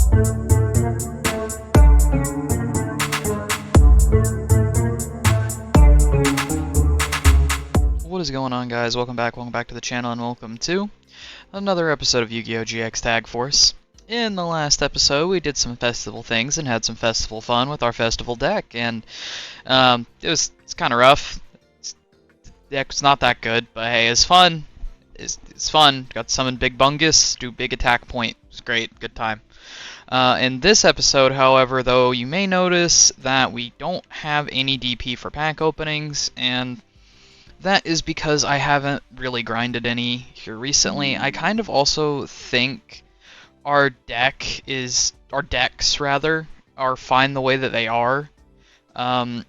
What is going on, guys? Welcome back to the channel, and welcome to another episode of Yu-Gi-Oh! GX Tag Force. In the last episode, we did some festival things and had some festival fun with our festival deck, and it's kind of rough. The deck's not that good, but hey, it's fun. It's fun. Got to summon Big Bungus, do big attack point. It's great, good time. In this episode, however, though, you may notice that we don't have any DP for pack openings, and that is because I haven't really grinded any here recently. I kind of also think our decks are fine the way that they are. I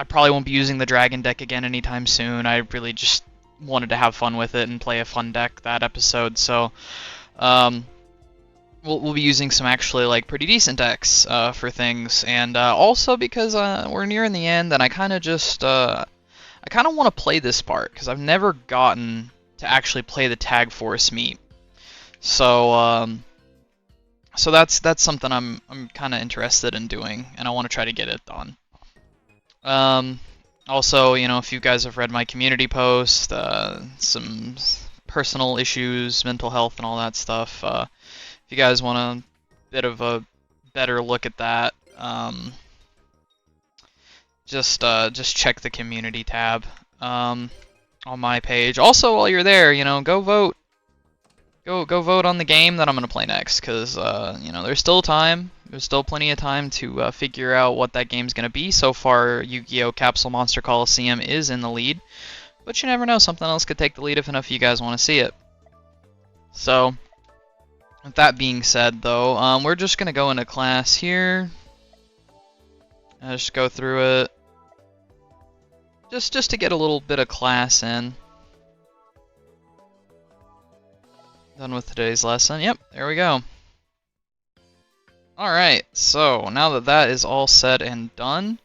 probably won't be using the dragon deck again anytime soon. I really just wanted to have fun with it and play a fun deck that episode, so we'll be using some actually like pretty decent decks for things, and also because we're nearing the end, and I kind of just I kind of want to play this part, because I've never gotten to actually play the Tag Force meet. So, so that's something I'm kind of interested in doing, and I want to try to get it done. Also, you know, if you guys have read my community post, some personal issues, mental health, and all that stuff, if you guys want a bit of a better look at that, just check the community tab on my page. Also, while you're there, you know, go vote. Go vote on the game that I'm gonna play next, because you know, there's still time. There's still plenty of time to figure out what that game's gonna be. So far, Yu-Gi-Oh! Capsule Monster Coliseum is in the lead, but you never know. Something else could take the lead if enough of you guys want to see it. So, with that being said, though, we're just gonna go into class here. Just go through it. Just to get a little bit of class in. Done with today's lesson. Yep, there we go. Alright, so now that that is all said and done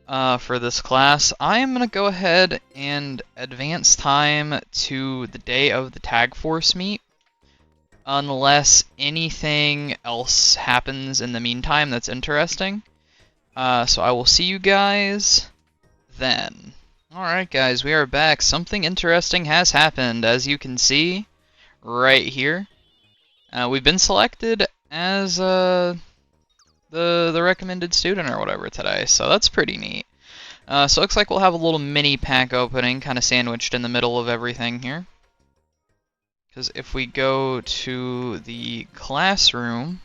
for this class, I am going to go ahead and advance time to the day of the Tag Force meet, unless anything else happens in the meantime that's interesting. So I will see you guys then. Alright, guys, we are back. Something interesting has happened, as you can see right here. We've been selected as the recommended student or whatever today, so that's pretty neat. So it looks like we'll have a little mini pack opening kind of sandwiched in the middle of everything here. Because if we go to the classroom,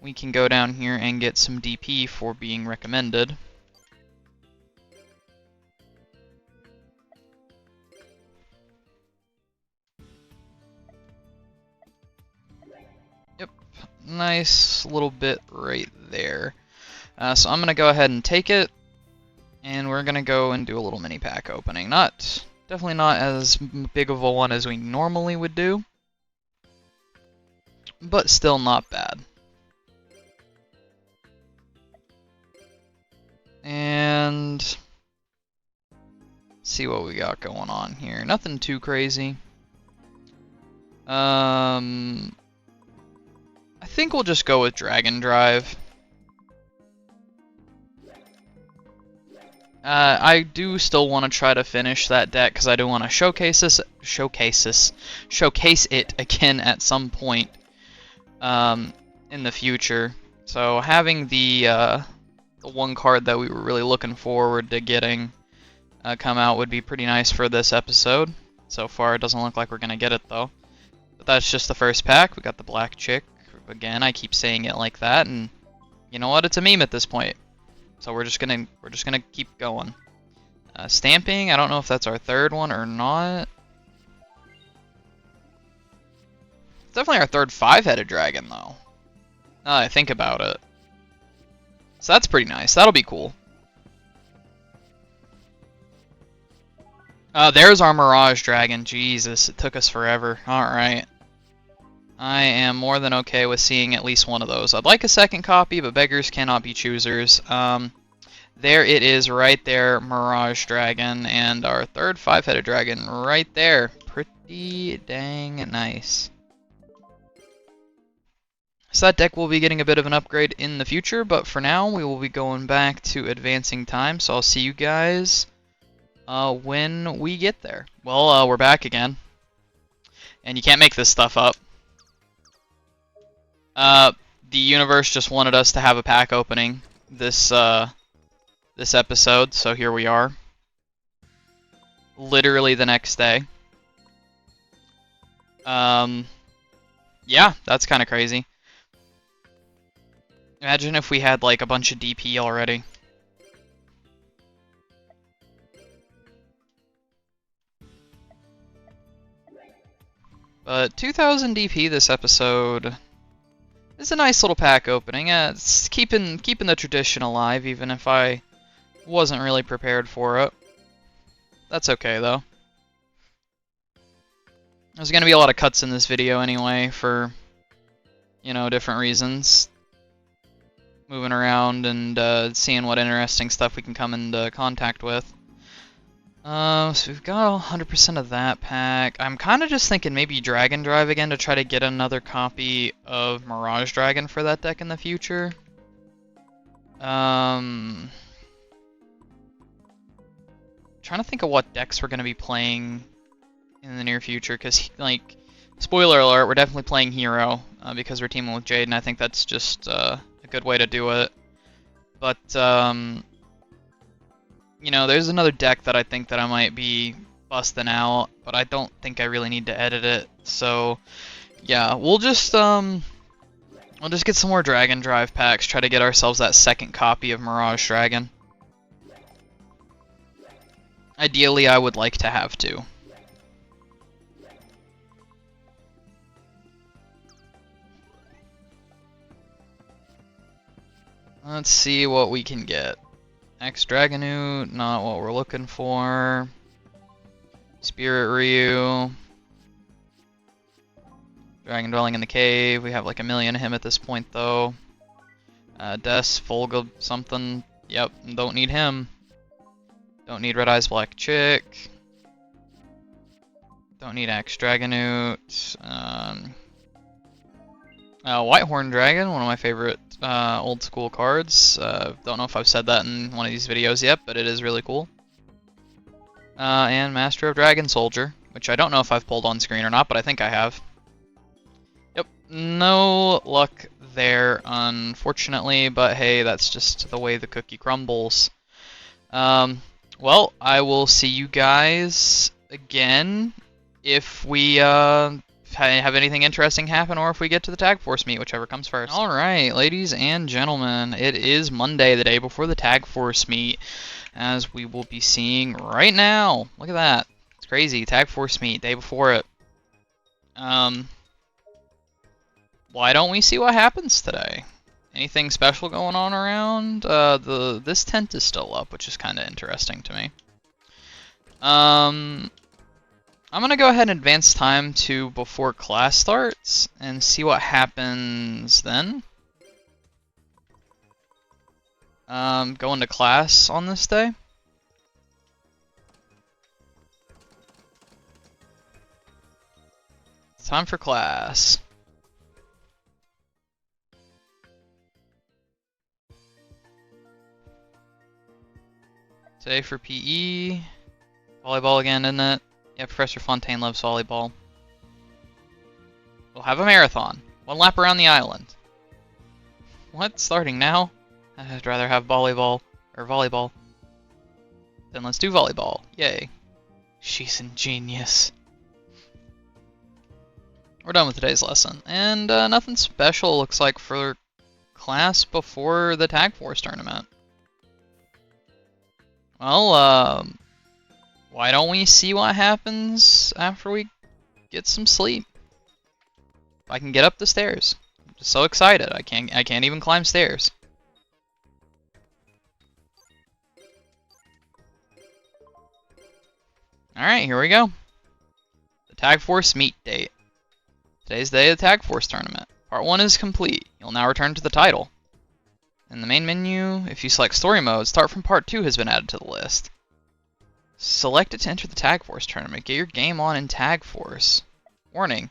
we can go down here and get some DP for being recommended. Yep, nice little bit right there. So I'm going to go ahead and take it, and we're going to go and do a little mini pack opening. Definitely not as big of a one as we normally would do, but still not bad. And see what we got going on here. Nothing too crazy. I think we'll just go with Dragon Drive. I do still want to try to finish that deck, because I do want to showcase it again at some point in the future. So having the one card that we were really looking forward to getting come out would be pretty nice for this episode. So far, it doesn't look like we're gonna get it though. But that's just the first pack. We got the Black Chick. Again, I keep saying it like that, and you know what? It's a meme at this point. So we're just gonna keep going. Stamping. I don't know if that's our third one or not. It's definitely our third 5-headed dragon, though. Now that I think about it. So that's pretty nice. That'll be cool. There's our Mirage Dragon. Jesus, it took us forever. Alright. I am more than okay with seeing at least one of those. I'd like a second copy, but beggars cannot be choosers. There it is right there, Mirage Dragon, and our third 5-headed dragon right there. Pretty dang nice. So that deck will be getting a bit of an upgrade in the future, but for now we will be going back to advancing time, so I'll see you guys when we get there. Well, we're back again. And you can't make this stuff up. The universe just wanted us to have a pack opening this episode, so here we are. Literally the next day. Yeah, that's kind of crazy. Imagine if we had like a bunch of DP already. But 2000 DP this episode is a nice little pack opening. It's keeping the tradition alive, even if I wasn't really prepared for it. That's okay though. There's gonna be a lot of cuts in this video anyway for, you know, different reasons. Moving around and seeing what interesting stuff we can come into contact with. So we've got 100% of that pack. I'm kind of just thinking maybe Dragon Drive again to try to get another copy of Mirage Dragon for that deck in the future. Trying to think of what decks we're going to be playing in the near future, because, like, spoiler alert, we're definitely playing Hero, because we're teaming with Jaden. I think that's just a good way to do it. But, you know, there's another deck that I think that I might be busting out, but I don't think I really need to edit it. So, yeah, we'll just get some more Dragon Drive packs, try to get ourselves that second copy of Mirage Dragon. Ideally, I would like to have two. Let's see what we can get. X Dragonoot, not what we're looking for. Spirit Ryu. Dragon Dwelling in the Cave. We have like a million of him at this point though. Des, Volga, something. Yep, don't need him. Don't need Red Eyes Black Chick. Don't need X Dragonoot. Whitehorn Dragon, one of my favorite old school cards. Don't know if I've said that in one of these videos yet, but it is really cool. And Master of Dragon Soldier, which I don't know if I've pulled on screen or not, but I think I have. Yep, no luck there, unfortunately, but hey, that's just the way the cookie crumbles. Well, I will see you guys again if we have anything interesting happen, or if we get to the Tag Force meet, whichever comes first. Alright, ladies and gentlemen, it is Monday, the day before the Tag Force meet, as we will be seeing right now. Look at that. It's crazy. Tag Force meet, day before it. Why don't we see what happens today? Anything special going on around? This tent is still up, which is kind of interesting to me. I'm gonna go ahead and advance time to before class starts and see what happens then. Going to class on this day. It's time for class. Today for PE. Volleyball again, isn't it? Yeah, Professor Fontaine loves volleyball. We'll have a marathon. 1 lap around the island. What? Starting now? I'd rather have volleyball. Or volleyball. Then let's do volleyball. Yay. She's ingenious. We're done with today's lesson. And nothing special looks like for class before the Tag Force tournament. Well, why don't we see what happens after we get some sleep? If I can get up the stairs. I'm just so excited. I can't even climb stairs. Alright, here we go. The Tag Force meet date. Today's the day of the Tag Force tournament. Part 1 is complete. You'll now return to the title. In the main menu, if you select Story Mode, Start from Part 2 has been added to the list. Select it to enter the Tag Force tournament. Get your game on in Tag Force. Warning.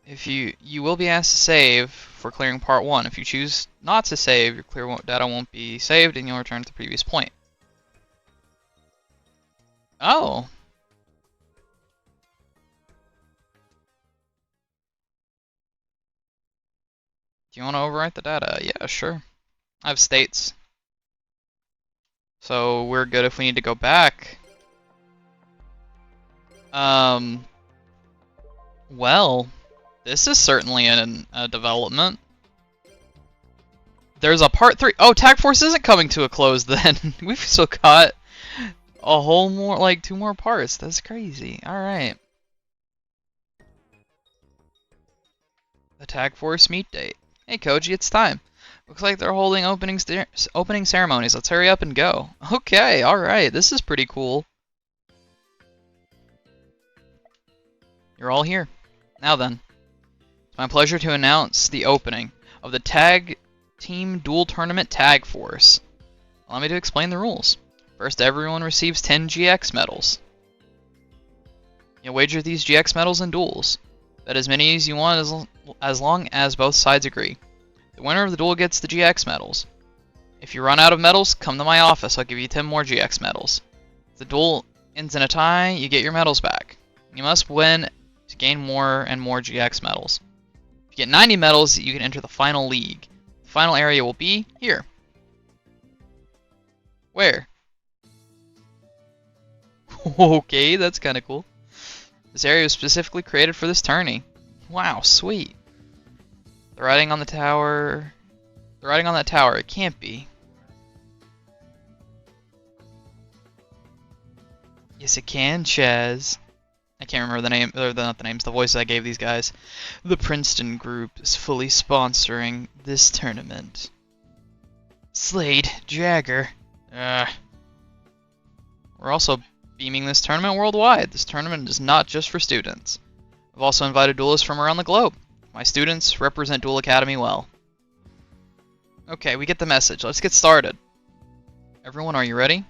If you will be asked to save for clearing part 1. If you choose not to save, your clear data won't be saved and you'll return to the previous point. Oh. Do you want to overwrite the data? Yeah, sure. I have states. So we're good if we need to go back. Well, this is certainly a development. There's a part 3. Oh, Tag Force isn't coming to a close then. We've still got a whole more, like 2 more parts. That's crazy. Alright. The Tag Force meet date. Hey Koji, it's time. Looks like they're holding opening ceremonies. Let's hurry up and go. Okay, alright. This is pretty cool. You're all here. Now then. It's my pleasure to announce the opening of the Tag Team Duel Tournament Tag Force. Allow me to explain the rules. First, everyone receives 10 GX medals. You'll wager these GX medals in duels. Bet as many as you want as long as both sides agree. The winner of the duel gets the GX medals. If you run out of medals, come to my office. I'll give you 10 more GX medals. If the duel ends in a tie, you get your medals back. You must win to gain more and more GX medals. If you get 90 medals, you can enter the final league. The final area will be here. Where? Okay, that's kind of cool. This area was specifically created for this tourney. Wow, sweet. The writing on the tower... The writing on that tower, it can't be. Yes, it can, Chaz. I can't remember the name, or not the names, the voices I gave these guys. The Princeton group is fully sponsoring this tournament. Slade, Jagger. We're also beaming this tournament worldwide. This tournament is not just for students. I've also invited duelists from around the globe. My students represent Duel Academy well. Okay, we get the message. Let's get started. Everyone, are you ready?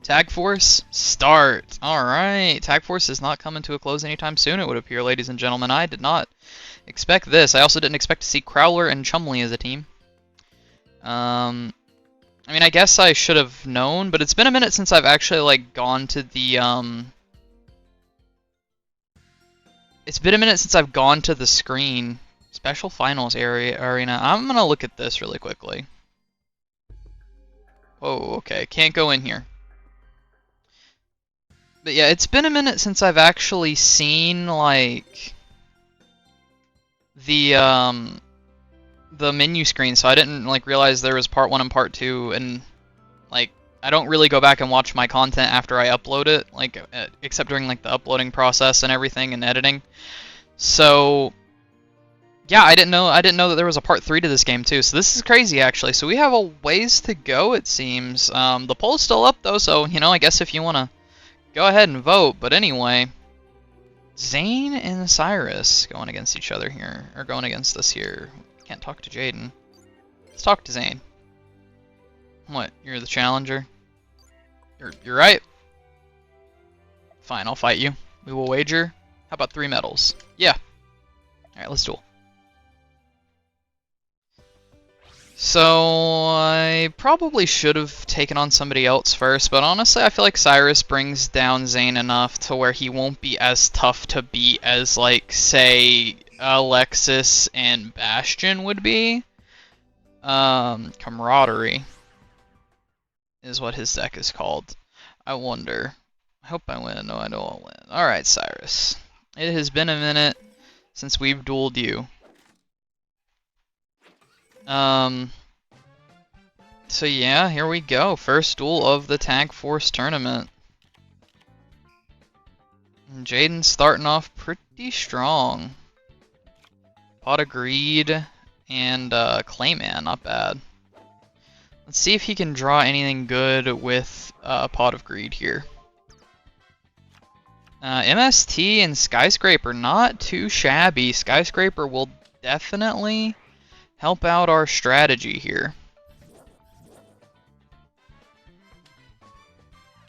Tag Force, start! Alright, Tag Force is not coming to a close anytime soon, it would appear, ladies and gentlemen. I did not expect this. I also didn't expect to see Crowler and Chumley as a team. I mean, I guess I should have known, but it's been a minute since I've actually, like, gone to the, It's been a minute since I've gone to the screen. Special Finals arena. I'm gonna look at this really quickly. Whoa, okay, can't go in here. But yeah, it's been a minute since I've actually seen, like, the menu screen, so I didn't, like, realize there was part 1 and part 2, and, like, I don't really go back and watch my content after I upload it, like, except during, like, the uploading process and everything and editing. So, yeah, I didn't know that there was a part 3 to this game, too, so this is crazy, actually. So we have a ways to go, it seems. The poll's still up, though, so, you know, I guess if you want to go ahead and vote, but anyway, Zane and Cyrus going against each other here, or going against us here. Can't talk to Jaden. Let's talk to Zane. What? You're the challenger? You're right. Fine, I'll fight you. We will wager. How about 3 medals? Yeah. All right, let's duel. So, I probably should have taken on somebody else first, but honestly I feel like Cyrus brings down Zane enough to where he won't be as tough to beat as, like, say, Alexis and Bastion would be. Camaraderie is what his deck is called. I wonder. I hope I win. No, I know I'll win. Alright, Cyrus. It has been a minute since we've dueled you. So yeah, here we go. First duel of the Tag Force tournament. And Jaden's starting off pretty strong. Pot of Greed and Clayman, not bad. Let's see if he can draw anything good with Pot of Greed here. MST and Skyscraper, not too shabby. Skyscraper will definitely help out our strategy here.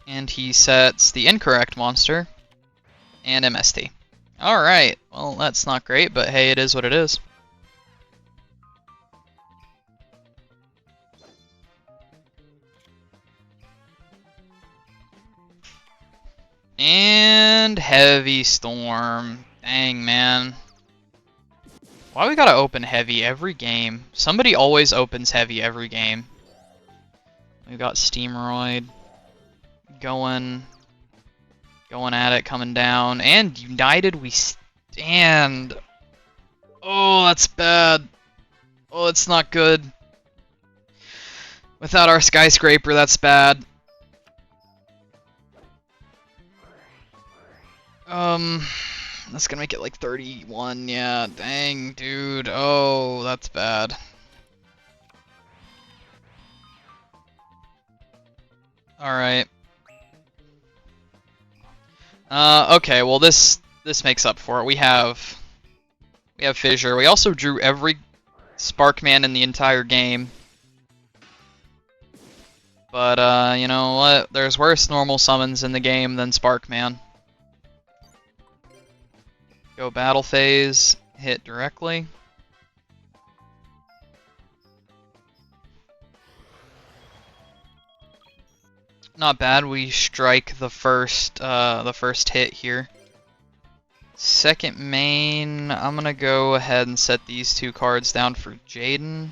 And he sets the incorrect monster and MST. Alright, well that's not great, but hey, it is what it is. And Heavy Storm. Dang, man. Why we gotta open Heavy every game? Somebody always opens Heavy every game. We got Steamroid going at it, coming down. And United we stand. Oh, that's bad. Oh, it's not good. Without our Skyscraper, that's bad. That's gonna make it like 31, yeah, dang, dude, oh, that's bad. Alright. Okay, well this makes up for it. We have Fissure. We also drew every Sparkman in the entire game. But, you know what? There's worse normal summons in the game than Sparkman. Go battle phase, hit directly. Not bad. We strike the first hit here. Second main, I'm gonna go ahead and set these two cards down for Jaden.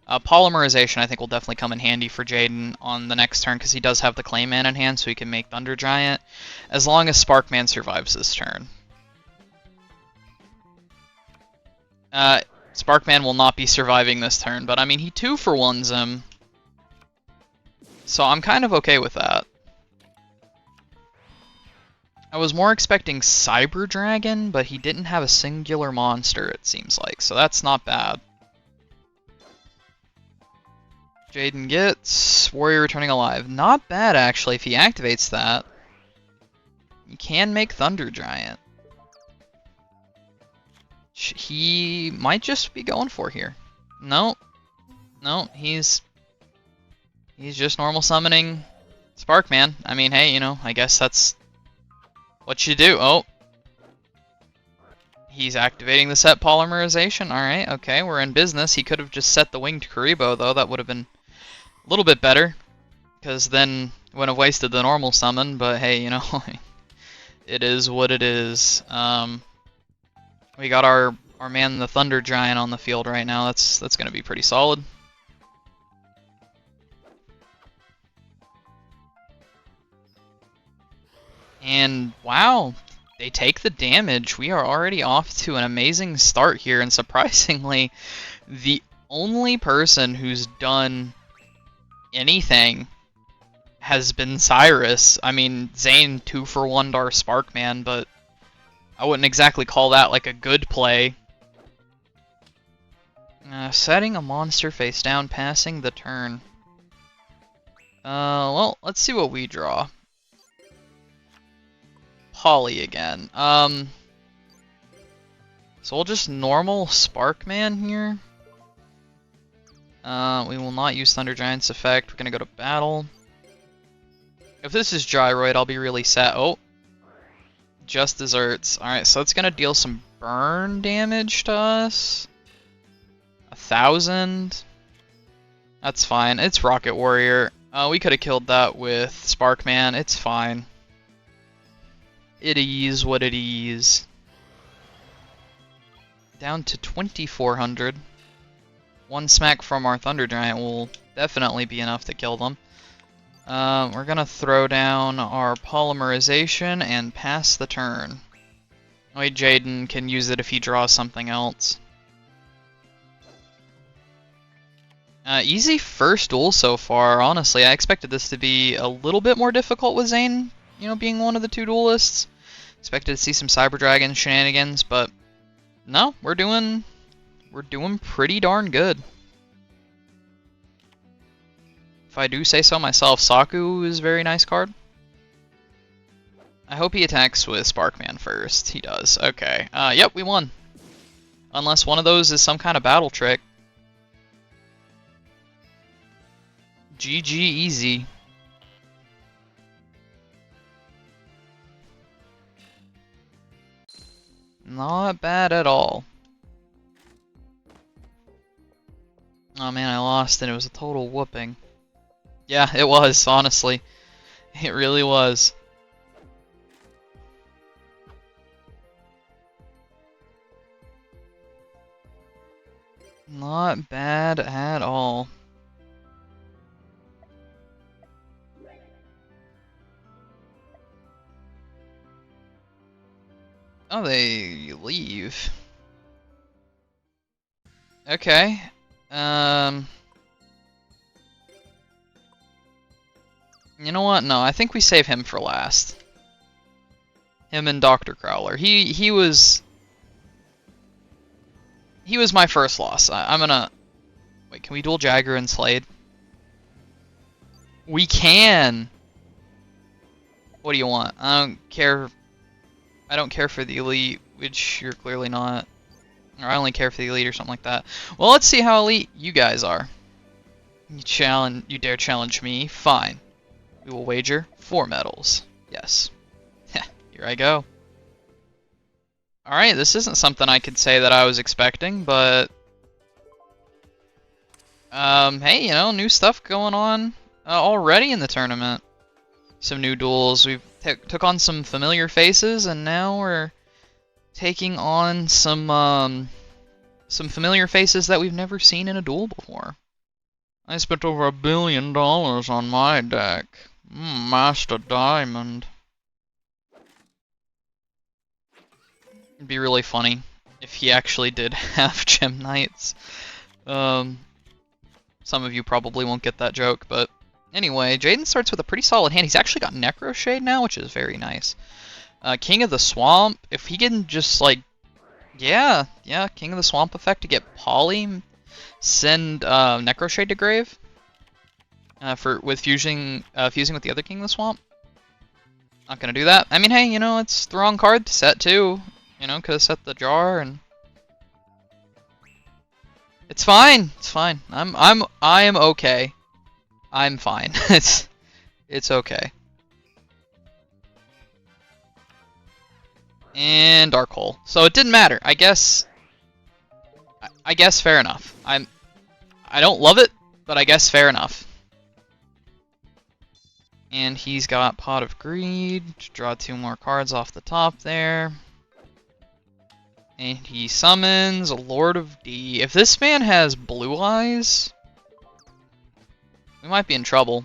Polymerization I think will definitely come in handy for Jaden on the next turn because he does have the Clayman in hand, so he can make Thunder Giant as long as Sparkman survives this turn. Sparkman will not be surviving this turn, but I mean, he 2-for-1s him. So I'm kind of okay with that. I was more expecting Cyber Dragon, but he didn't have a singular monster, it seems like, so that's not bad. Jaden gets Warrior Returning Alive. Not bad, actually, if he activates that. You can make Thunder Giant. He might just be going for here. No. No, he's just normal summoning Sparkman. I mean, hey, you know, I guess that's what you do. Oh. He's activating the set Polymerization. Alright, okay, we're in business. He could have just set the Winged Karibo, though. That would have been a little bit better, because then wouldn't have wasted the normal summon, but hey, you know, it is what it is. We got our man, the Thunder Giant, on the field right now. That's going to be pretty solid. And wow, they take the damage. We are already off to an amazing start here, and surprisingly, the only person who's done anything has been Cyrus. I mean, Zane 2-for-1'd our Sparkman, but I wouldn't exactly call that like a good play. Setting a monster face down, passing the turn. Well, let's see what we draw. Poly again. So we'll just normal Sparkman here. We will not use Thunder Giant's effect. We're gonna go to battle. If this is Gyroid, I'll be really sad. Oh, just desserts. Alright, so it's gonna deal some burn damage to us. 1,000. That's fine. It's Rocket Warrior. We could have killed that with Sparkman. It's fine. It is what it is. Down to 2,400. One smack from our Thunder Giant will definitely be enough to kill them. We're gonna throw down our Polymerization and pass the turn. Wait, Jaden can use it if he draws something else. Easy first duel so far, honestly. I expected this to be a little bit more difficult with Zane, you know, being one of the two duelists. Expected to see some Cyber Dragon shenanigans, but no, we're doing pretty darn good. If I do say so myself, Saku is a very nice card. I hope he attacks with Sparkman first. He does. Okay. Yep, we won. Unless one of those is some kind of battle trick. GG easy. Not bad at all. Oh man, I lost and it was a total whooping. Yeah, it was, honestly. It really was. Not bad at all. Oh, they leave. Okay. You know what? No, I think we save him for last. Him and Dr. Crowler. He was my first loss. I'm gonna wait. Can we duel Jagger and Slade? We can. What do you want? I don't care. I don't care for the elite, which you're clearly not. Or I only care for the elite or something like that. Well, let's see how elite you guys are. You dare challenge me? Fine. We will wager 4 medals. Yes. Here I go. Alright, this isn't something I could say that I was expecting, but... hey, you know, new stuff going on already in the tournament. Some new duels. We've took on some familiar faces, and now we're taking on some familiar faces that we've never seen in a duel before. I spent over $1 billion on my deck. Master Diamond. It'd be really funny if he actually did have Gem Knights. Some of you probably won't get that joke, but anyway, Jaden starts with a pretty solid hand. He's actually got Necro Shade now, which is very nice. King of the Swamp, if he can just like, yeah, King of the Swamp effect to get Poly, send Necro Shade to grave. Fusing with the other King of the Swamp. Not gonna do that. I mean, hey, you know, it's the wrong card to set too. You know, could have set the jar and it's fine. It's fine. I am okay. I'm fine. it's okay. And Dark Hole. So it didn't matter. I guess fair enough. I don't love it, but I guess fair enough. And he's got Pot of Greed. Draw 2 more cards off the top there. And he summons Lord of D. If this man has blue eyes, we might be in trouble.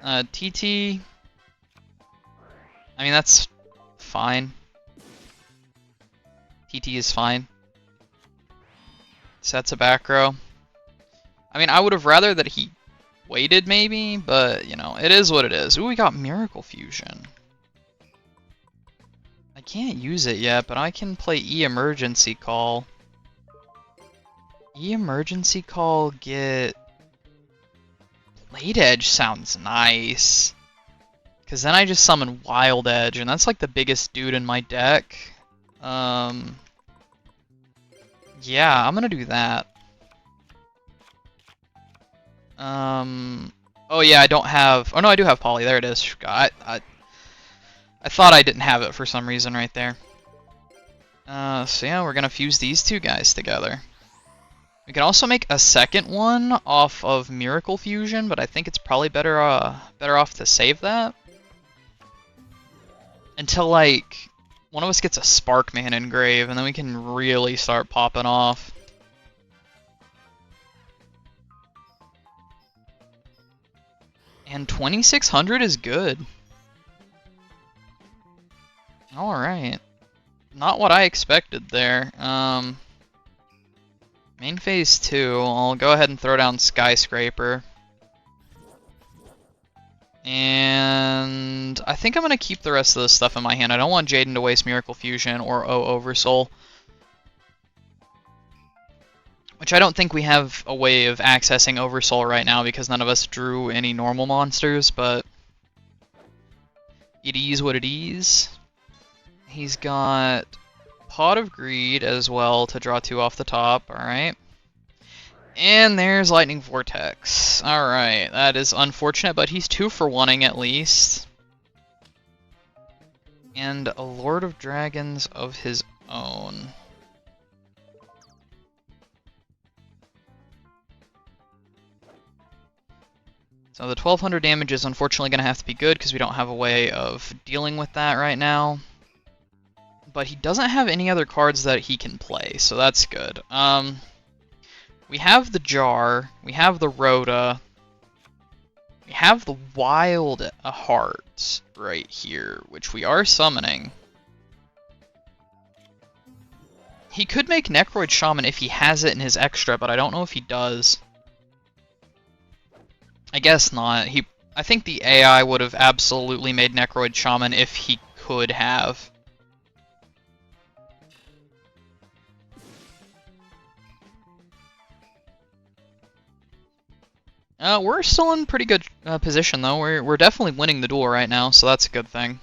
TT. I mean, that's fine. TT is fine. Sets a back row. I mean, I would have rather that he waited maybe, but, you know, it is what it is. Ooh, we got Miracle Fusion. I can't use it yet, but I can play E-Emergency Call. E-Emergency Call, get... Blade Edge sounds nice. Because then I just summon Wild Edge, and that's like the biggest dude in my deck. Yeah, I'm gonna do that. Oh yeah, I don't have... Oh no, I do have Poly. There it is. I thought I didn't have it for some reason right there. So yeah, we're gonna fuse these two guys together. We can also make a second one off of Miracle Fusion, but I think it's probably better off to save that. Until, like, one of us gets a Sparkman engrave, and then we can really start popping off. And 2600 is good. Alright. Not what I expected there. Main phase 2, I'll go ahead and throw down Skyscraper. And I think I'm going to keep the rest of this stuff in my hand. I don't want Jaden to waste Miracle Fusion or Oversoul. Which I don't think we have a way of accessing Oversoul right now because none of us drew any normal monsters, but it is what it is. He's got Pot of Greed as well to draw 2 off the top, alright. And there's Lightning Vortex. Alright, that is unfortunate, but he's 2 for 1-ing at least. And a Lord of Dragons of his own. So the 1200 damage is unfortunately going to have to be good because we don't have a way of dealing with that right now. But he doesn't have any other cards that he can play, so that's good. We have the Jar, we have the Rhoda, we have the Wild Heart right here, which we are summoning. He could make Necroid Shaman if he has it in his extra, but I don't know if he does. I guess not. I think the AI would have absolutely made Necroid Shaman if he could have. We're still in pretty good position, though. We're definitely winning the duel right now, so that's a good thing.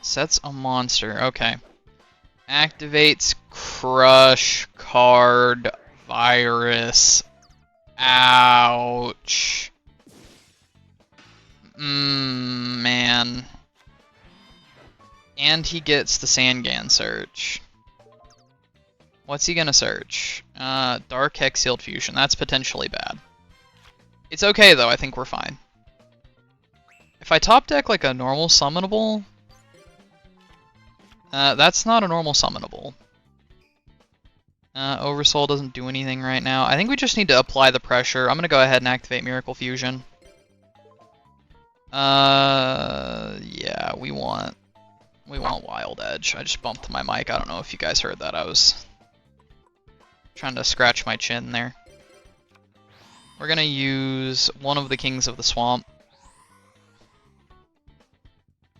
Sets a monster. Okay. Activates Crush card virus. Ouch. Man. And he gets the Sangan search. What's he gonna search? Dark Hex-Sealed Fusion. That's potentially bad. It's okay though, I think we're fine. If I top deck like a normal summonable... that's not a normal summonable. Oversoul doesn't do anything right now. I think we just need to apply the pressure. I'm gonna go ahead and activate Miracle Fusion. Yeah, we want Wild Edge. I just bumped my mic. I don't know if you guys heard that. I was trying to scratch my chin there. We're gonna use one of the Kings of the Swamp.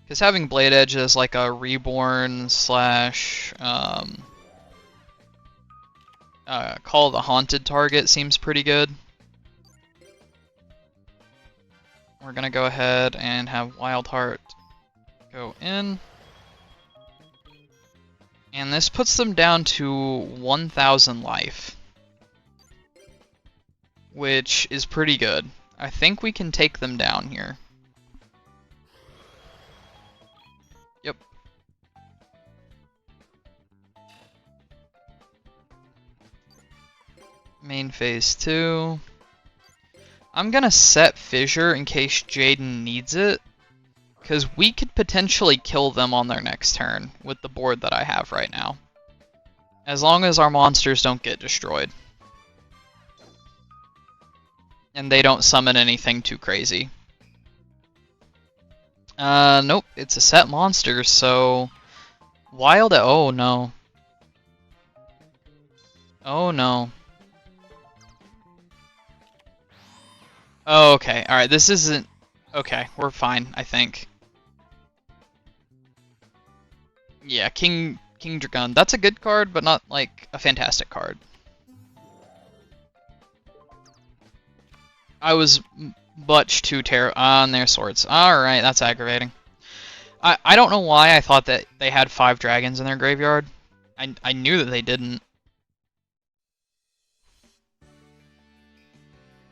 Because having Blade Edge as like a reborn slash Call the Haunted target seems pretty good. We're gonna go ahead and have Wild Heart go in. And this puts them down to 1,000 life. Which is pretty good. I think we can take them down here. Yep. Main phase 2. I'm gonna set Fissure in case Jaden needs it. Because we could potentially kill them on their next turn with the board that I have right now. As long as our monsters don't get destroyed. And they don't summon anything too crazy. Nope, it's a set monster, so... Wild... Oh, no. Oh, no. Oh, okay, alright, this isn't... Okay, we're fine, I think. Yeah, King Dragon. That's a good card, but not, like, a fantastic card. I was much too on their swords. Alright, that's aggravating. I don't know why I thought that they had 5 dragons in their graveyard. I knew that they didn't.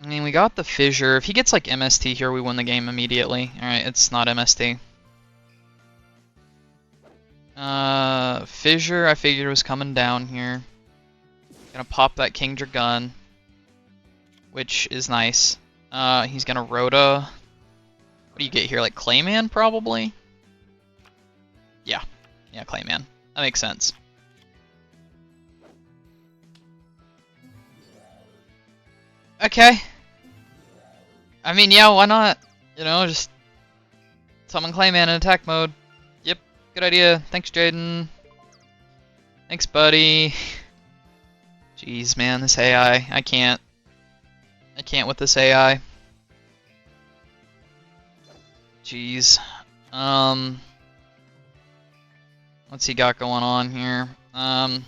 I mean, we got the Fissure. If he gets, like, MST here, we win the game immediately. Alright, it's not MST. Fissure, I figured was coming down here. Gonna pop that King Dragon, which is nice. He's gonna Rhoda. What do you get here? Like Clayman, probably? Yeah. Yeah, Clayman. That makes sense. Okay. I mean, yeah, why not? You know, just summon Clayman in attack mode. Yep, good idea. Thanks, Jaden. Thanks, buddy. Jeez, man, this AI. I can't with this AI. Jeez. What's he got going on here? I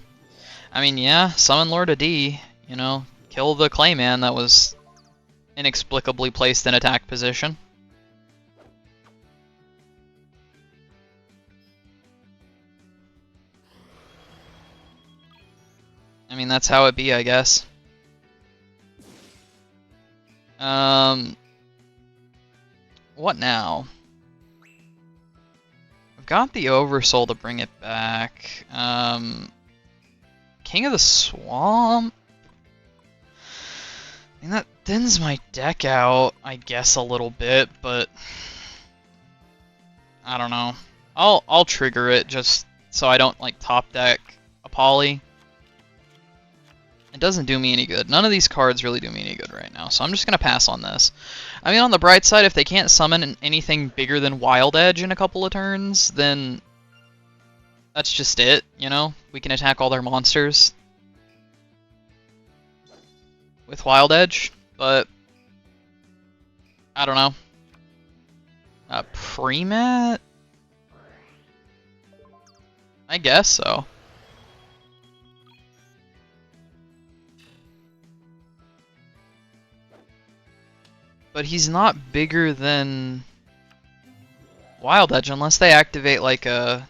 mean, yeah, summon Lord of D, you know, kill the Clayman that was inexplicably placed in attack position. I mean, that's how it be, I guess. what now? I've got the Oversoul to bring it back. King of the Swamp? I mean, that thins my deck out, I guess, a little bit, but I don't know. I'll trigger it just so I don't like top deck a Poly. It doesn't do me any good. None of these cards really do me any good right now, so I'm just gonna pass on this. I mean, on the bright side, if they can't summon anything bigger than Wild Edge in a couple of turns, then that's just it, you know? We can attack all their monsters with Wild Edge, but I don't know. Pre-mat? I guess so. But he's not bigger than Wild Edge unless they activate like a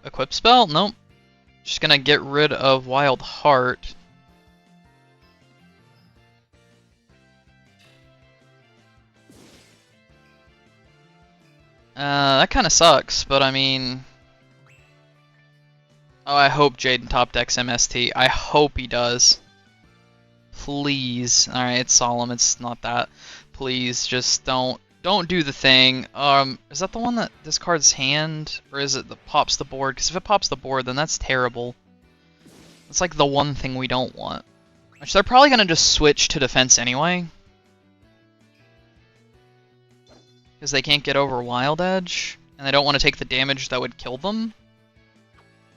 equip spell? Nope. Just gonna get rid of Wild Heart. That kind of sucks, but I mean... Oh, I hope Jaden top decks MST. I hope he does. Please. Alright, it's solemn, it's not that. Please, just don't do the thing. Is that the one that discards hand? Or is it that pops the board? Because if it pops the board, then that's terrible. It's like the one thing we don't want. Which they're probably going to just switch to defense anyway. Because they can't get over Wild Edge. And they don't want to take the damage that would kill them.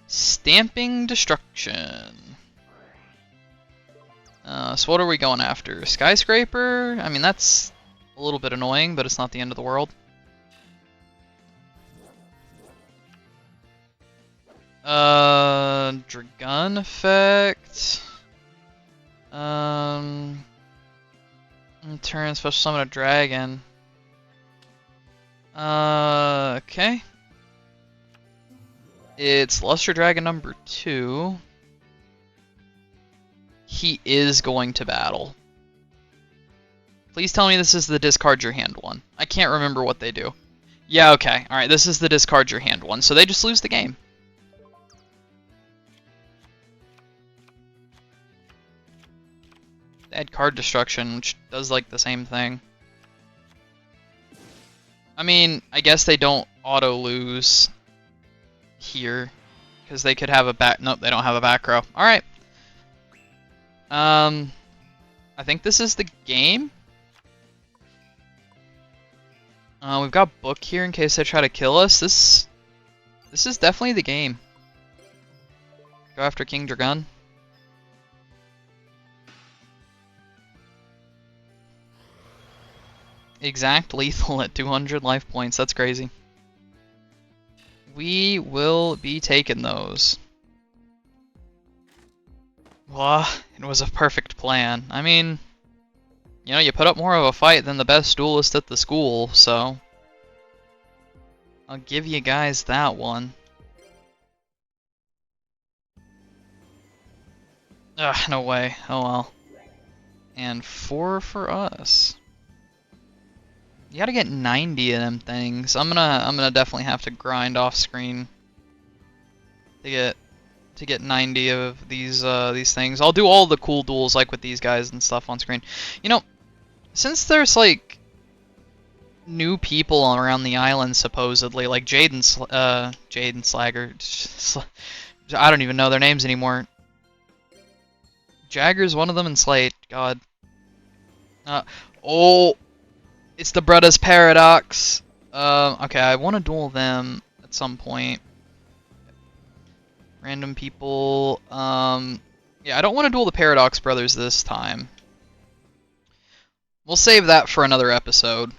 Stamping Destruction. So what are we going after? Skyscraper? I mean, that's a little bit annoying, but it's not the end of the world. Dragon Effect. Turn special summon a dragon. Okay. It's Luster Dragon number 2. He is going to battle. Please tell me this is the discard your hand one. I can't remember what they do. Yeah, okay. Alright, this is the discard your hand one. So they just lose the game. They had card destruction, which does like the same thing. I mean, I guess they don't auto-lose here. Because they could have a back... Nope, they don't have a back row. Alright. I think this is the game. We've got Book here in case they try to kill us. This is definitely the game. Go after King Dragon. Exact lethal at 200 life points. That's crazy. We will be taking those. Well, it was a perfect plan. I mean, you know, you put up more of a fight than the best duelist at the school, so I'll give you guys that one. Ugh, no way. Oh well. And 4 for us. You gotta get 90 of them things. I'm gonna definitely have to grind off screen to get 90 of these things. I'll do all the cool duels like with these guys and stuff on screen. You know, since there's like new people around the island supposedly, like Jaden Slagger, I don't even know their names anymore. Jagger's one of them and Slate. God. Oh, it's the Bretta's Paradox. Okay, I want to duel them at some point. Random people. Yeah, I don't want to duel the Paradox Brothers this time. We'll save that for another episode.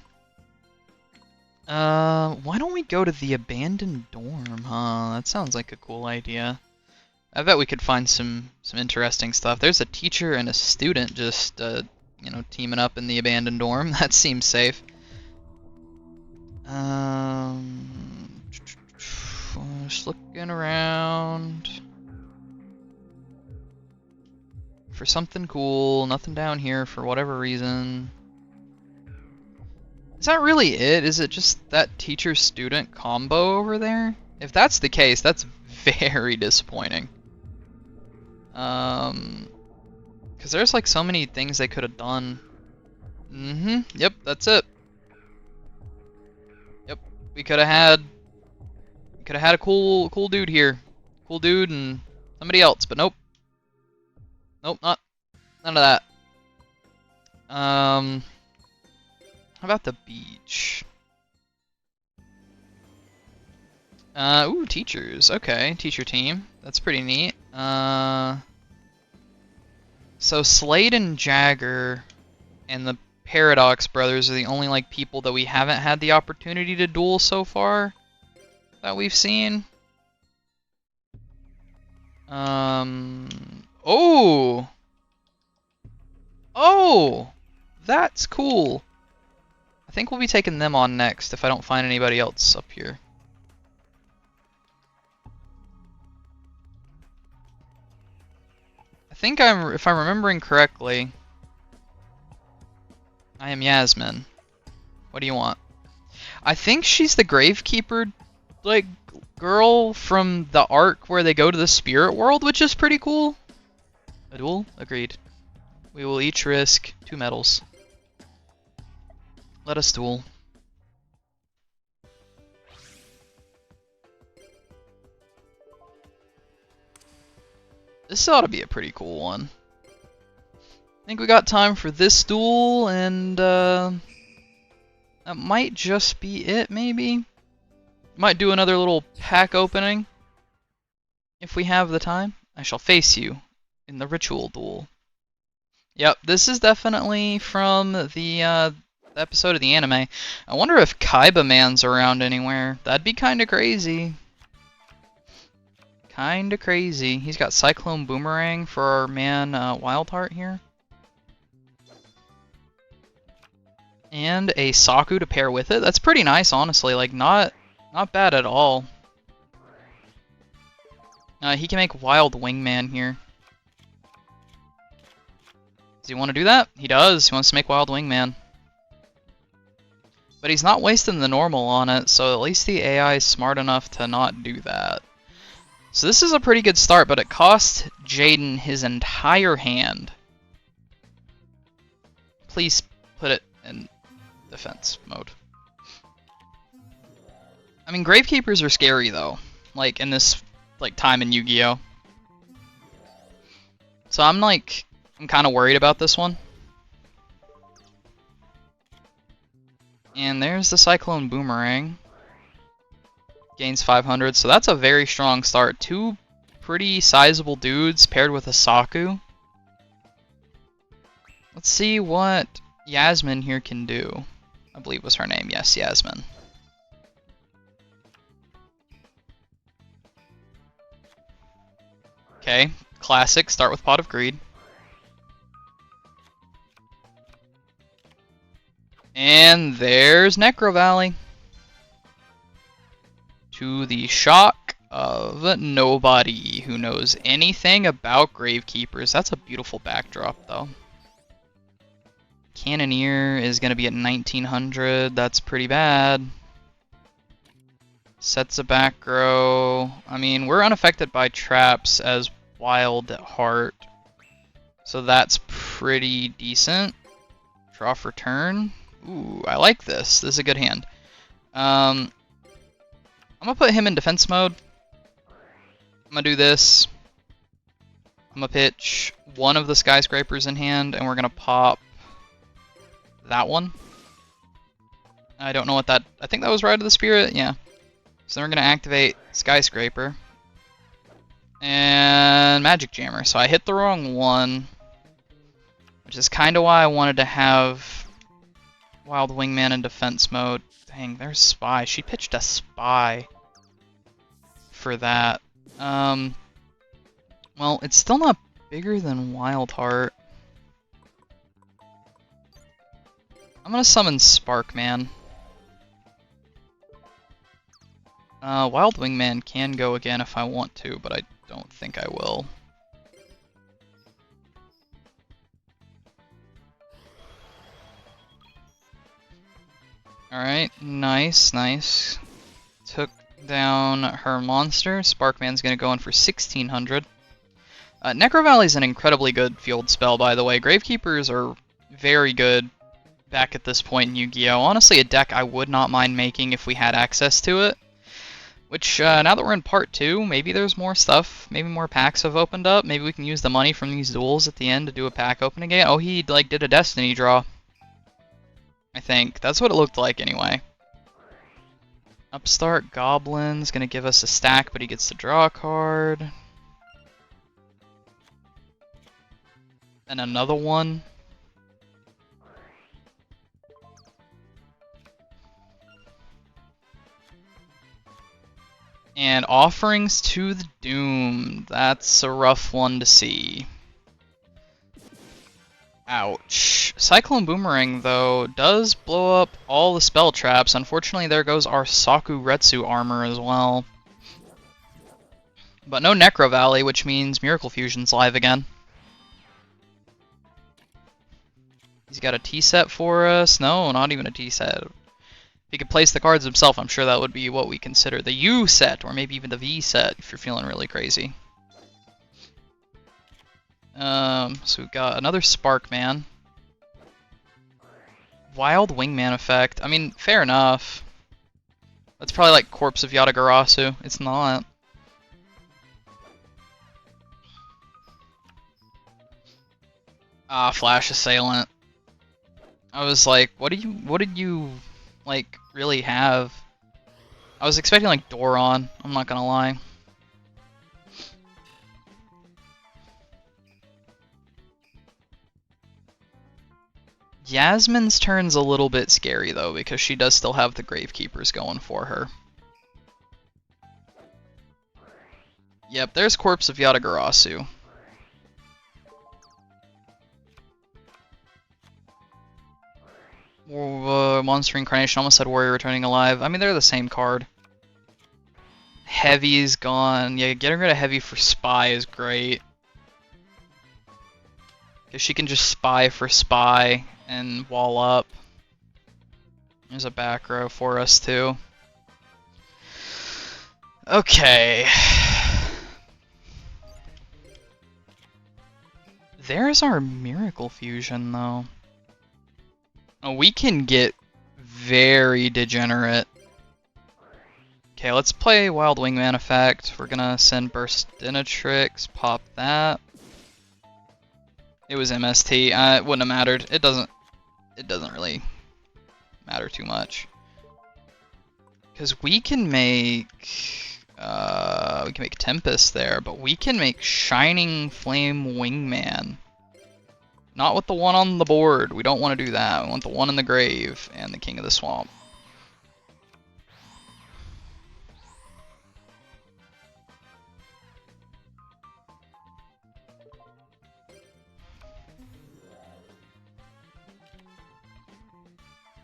Why don't we go to the abandoned dorm, huh? That sounds like a cool idea. I bet we could find some interesting stuff. There's a teacher and a student just, you know, teaming up in the abandoned dorm. That seems safe. Just looking around for something cool. Nothing down here for whatever reason. that really it? Is it just that teacher-student combo over there? If that's the case, that's very disappointing. Because there's like so many things they could have done. Yep, that's it. Yep, we could have had a cool dude here. Cool dude and somebody else, but nope. Nope, none of that. How about the beach? Ooh, teachers. Okay, teacher team. That's pretty neat. So Slade and Jagger and the Paradox brothers are the only like people that we haven't had the opportunity to duel so far that we've seen. Oh! Oh! That's cool. I think we'll be taking them on next if I don't find anybody else up here. I think if I'm remembering correctly, I am Yasmin. What do you want? I think she's the Gravekeeper, like, girl from the arc where they go to the spirit world, which is pretty cool. A duel? Agreed. We will each risk 2 medals. Let us duel. This ought to be a pretty cool one. I think we got time for this duel, and that might just be it, maybe? Might do another little pack opening. If we have the time, I shall face you in the ritual duel. Yep, this is definitely from the episode of the anime. I wonder if Kaiba Man's around anywhere. That'd be kinda crazy. Kinda crazy. He's got Cyclone Boomerang for our man Wildheart here. And a Saku to pair with it. That's pretty nice, honestly. Like, not bad at all. He can make Wild Wingman here. Does he want to do that? He does. He wants to make Wild Wingman. But he's not wasting the normal on it, so at least the AI is smart enough to not do that. So this is a pretty good start, but it cost Jaden his entire hand. Please put it in defense mode. I mean, Gravekeepers are scary though, like in this time in Yu-Gi-Oh! So I'm kind of worried about this one. And there's the Cyclone Boomerang. Gains 500, so that's a very strong start. 2 pretty sizable dudes paired with a Saku. Let's see what Yasmin here can do. I believe was her name. Yes, Yasmin. Okay, classic. Start with Pot of Greed. And there's Necro Valley. To the shock of nobody who knows anything about Gravekeepers. That's a beautiful backdrop, though. Cannoneer is going to be at 1900. That's pretty bad. Sets a back row. I mean, we're unaffected by traps as Wild Heart. So that's pretty decent. Draw for turn. Ooh, I like this. This is a good hand. I'm going to put him in defense mode. I'm going to do this. I'm going to pitch one of the skyscrapers in hand, and we're going to pop that one. I don't know what that... I think that was Ride of the Spirit? Yeah. So then we're going to activate Skyscraper. And Magic Jammer. So I hit the wrong one. Which is kind of why I wanted to have Wild Wingman in defense mode. Dang, there's Spy. She pitched a Spy for that. Well, it's still not bigger than Wild Heart. I'm gonna summon Sparkman. Wild Wingman can go again if I want to, but I don't think I will. Alright, nice, nice. Took down her monster. Sparkman's gonna go in for 1600. Necro Valley's an incredibly good field spell, by the way. Gravekeepers are very good back at this point in Yu-Gi-Oh! Honestly, a deck I would not mind making if we had access to it. Which, now that we're in part 2, maybe there's more stuff. Maybe more packs have opened up. Maybe we can use the money from these duels at the end to do a pack opening game. Oh, he, like, did a Destiny draw. I think. That's what it looked like, anyway. Upstart Goblin's gonna give us a stack, but he gets to draw a card. And another one. And Offerings to the Doomed. That's a rough one to see. Ouch. Cyclone Boomerang, though, does blow up all the spell traps. Unfortunately, there goes our Sakuretsu armor as well. But no Necro Valley, which means Miracle Fusion's live again. He's got a T-set for us. No, not even a T-set. If he could place the cards himself, I'm sure that would be what we consider the U set, or maybe even the V set, if you're feeling really crazy. So we've got another Sparkman. Wild Wingman effect. I mean, fair enough. That's probably like Corpse of Yatagarasu. It's not. Ah, Flash Assailant. I was like, what did you, like, really have? I was expecting, like, Doron, I'm not gonna lie. Yasmin's turn's a little bit scary, though, because she does still have the Gravekeepers going for her. Yep, there's Corpse of Yatagarasu. Monster Incarnation, almost said Warrior Returning Alive. I mean, they're the same card. Heavy's gone. Yeah, getting rid of Heavy for Spy is great. Because she can just Spy for Spy and wall up. There's a back row for us, too. Okay. There's our Miracle Fusion, though. Oh, we can get very degenerate. Okay, let's play Wild Wingman effect. We're gonna send Burstinatrix, pop that. It was MST. It wouldn't have mattered. It doesn't really matter too much. Because we can make Tempest there, but we can make Shining Flame Wingman. Not with the one on the board. We don't want to do that. We want the one in the grave and the King of the Swamp.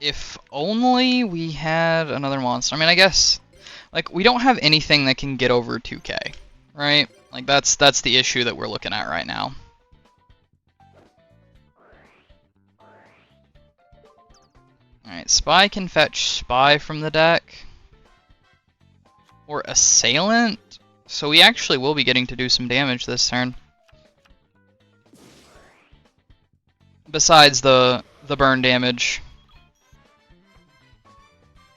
If only we had another monster. I mean, I guess, like, we don't have anything that can get over 2k, right? Like, that's the issue that we're looking at right now. Alright, Spy can fetch Spy from the deck. Or Assailant. So we actually will be getting to do some damage this turn. Besides the burn damage.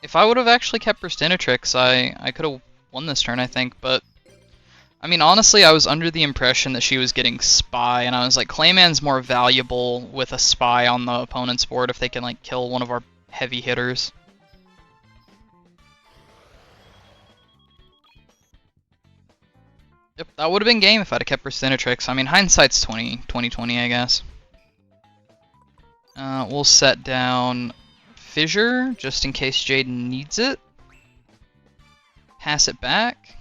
If I would have actually kept Burstinatrix, I could have won this turn, I think, but... I mean, honestly, I was under the impression that she was getting Spy, and I was like, Clayman's more valuable with a Spy on the opponent's board if they can, like, kill one of our heavy hitters. Yep, that would have been game if I'd have kept Burstinatrix. I mean, hindsight's 20/20, I guess. We'll set down Fissure, just in case Jaden needs it. Pass it back.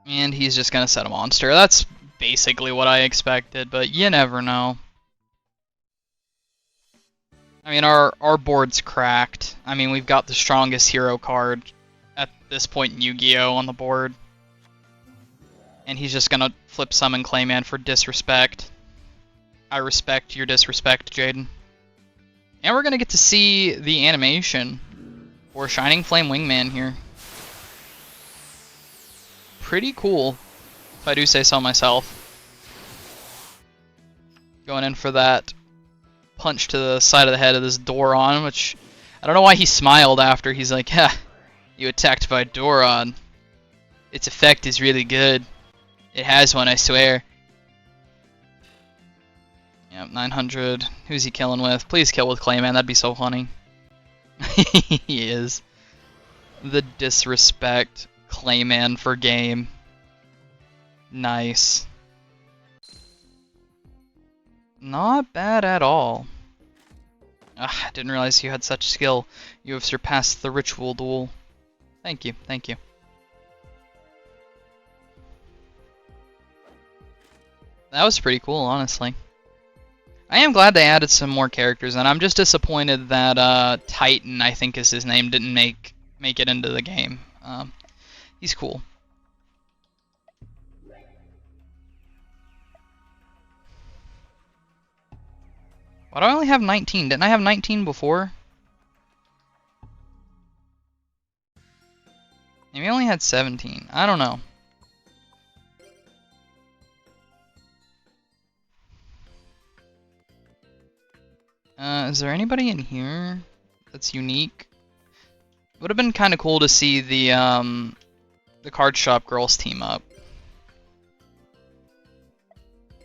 And he's just gonna set a monster. That's basically what I expected, but you never know. I mean, our board's cracked. I mean, we've got the strongest hero card at this point in Yu-Gi-Oh! On the board. And he's just gonna flip summon Clayman for disrespect. I respect your disrespect, Jaden. And we're gonna get to see the animation for Shining Flame Wingman here. Pretty cool, if I do say so myself. Going in for that punch to the side of the head of this Doron, which I don't know why he smiled after. He's like, ha, you attacked by Doron. Its effect is really good. It has one, I swear. Yep, 900. Who's he killing with? Please kill with Clayman, that'd be so funny. He is. The disrespect Clayman for game. Nice. Not bad at all. I didn't realize you had such skill. You have surpassed the ritual duel. Thank you, thank you. That was pretty cool, honestly. I am glad they added some more characters, and I'm just disappointed that Titan, I think is his name, didn't make it into the game. He's cool. Why do I only have 19? Didn't I have 19 before? Maybe I only had 17. I don't know. Is there anybody in here that's unique? Would have been kind of cool to see the card shop girls team up.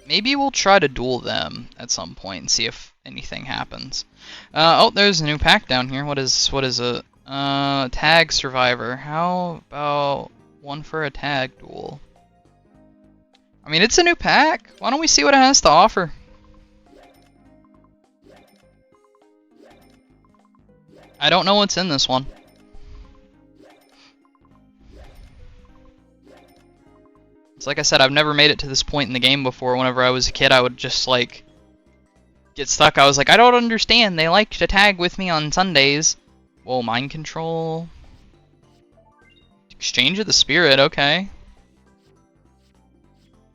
Maybe we'll try to duel them at some point and see if anything happens. Oh, there's a new pack down here. What is it? Tag Survivor. How about one for a tag duel? I mean, it's a new pack. Why don't we see what it has to offer? I don't know what's in this one. It's like I said, I've never made it to this point in the game before. Whenever I was a kid, I would just, like, get stuck. I was like, I don't understand. They like to tag with me on Sundays. Whoa, mind control. Exchange of the Spirit, okay.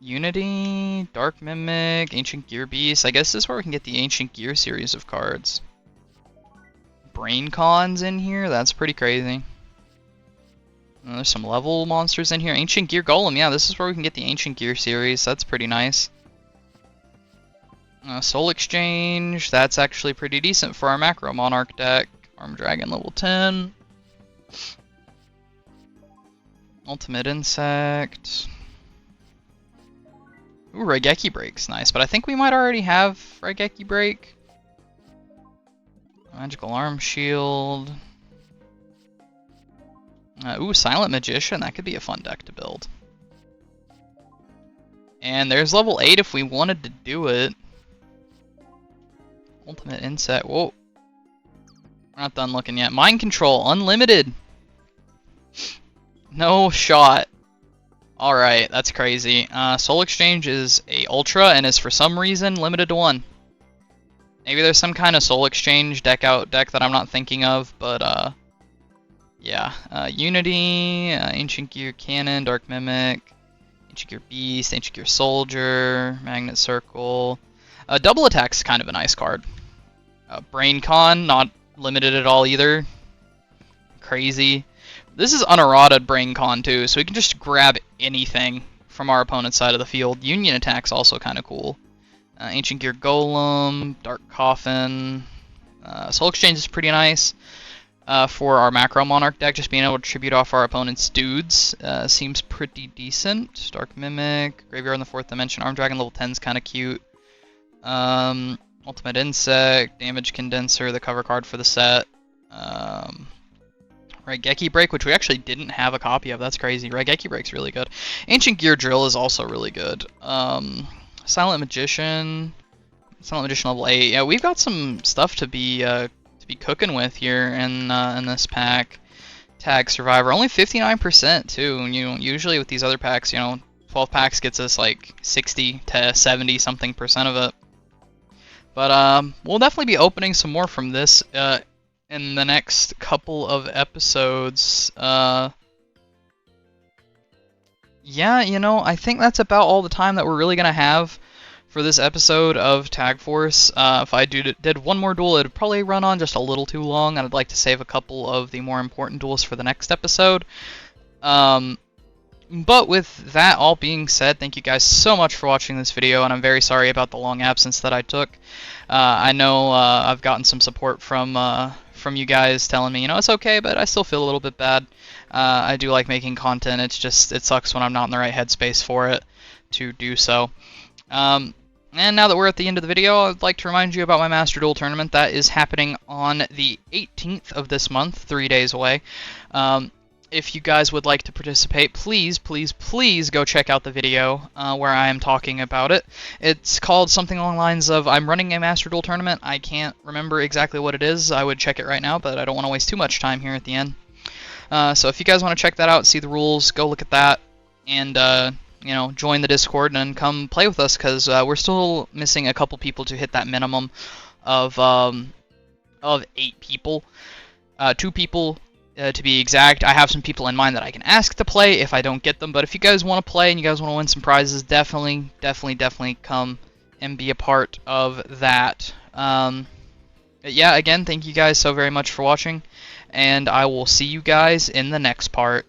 Unity, Dark Mimic, Ancient Gear Beast. I guess this is where we can get the Ancient Gear series of cards. Brain Cons in here? That's pretty crazy. There's some level monsters in here. Ancient Gear Golem, yeah, this is where we can get the Ancient Gear series. That's pretty nice. Soul Exchange, that's actually pretty decent for our Macro Monarch deck. Arm Dragon level 10. Ultimate Insect. Ooh, Raigeki Break's nice, but I think we might already have Raigeki Break. Magical Arm Shield. Ooh, Silent Magician. That could be a fun deck to build. And there's level 8 if we wanted to do it. Ultimate Insect. Whoa. We're not done looking yet. Mind Control. Unlimited. No shot. Alright, that's crazy. Soul Exchange is a Ultra and is for some reason limited to 1. Maybe there's some kind of Soul Exchange deck that I'm not thinking of, but yeah. Unity, Ancient Gear Cannon, Dark Mimic, Ancient Gear Beast, Ancient Gear Soldier, Magnet Circle. Double Attack's kind of a nice card. Brain Con, not limited at all either. Crazy. This is unerrated Brain Con too, so we can just grab anything from our opponent's side of the field. Union Attack's also kind of cool. Ancient Gear Golem, Dark Coffin. Soul Exchange is pretty nice for our Macro Monarch deck. Just being able to tribute off our opponent's dudes seems pretty decent. Dark Mimic, Graveyard in the 4th Dimension, Arm Dragon level 10 is kind of cute. Ultimate Insect, Damage Condenser, the cover card for the set. Raigeki Break, which we actually didn't have a copy of. That's crazy. Raigeki Break's really good. Ancient Gear Drill is also really good. Silent Magician level 8. Yeah, we've got some stuff to be cooking with here in this pack. Tag Survivor, only 59% too. And, usually with these other packs, 12 packs gets us like 60 to 70 something percent of it. But we'll definitely be opening some more from this in the next couple of episodes. yeah, I think that's about all the time that we're really going to have for this episode of Tag Force. If I did one more duel, it'd probably run on just a little too long, and I'd like to save a couple of the more important duels for the next episode. But with that all being said, thank you guys so much for watching this video, and I'm very sorry about the long absence that I took. I know I've gotten some support from you guys telling me, it's okay, but I still feel a little bit bad. I do like making content. It sucks when I'm not in the right headspace for it to do so. And now that we're at the end of the video, I'd like to remind you about my Master Duel tournament that is happening on the 18th of this month, 3 days away. If you guys would like to participate, please, please, please go check out the video where I am talking about it. It's called something along the lines of, I'm running a Master Duel tournament. I can't remember exactly what it is. I would check it right now, but I don't want to waste too much time here at the end. So if you guys want to check that out, see the rules, go look at that, and join the Discord and come play with us, because we're still missing a couple people to hit that minimum of 8 people. 2 people to be exact. I have some people in mind that I can ask to play if I don't get them, but if you guys want to play and you guys want to win some prizes, definitely come and be a part of that. Yeah, again, thank you guys so very much for watching, and I will see you guys in the next part.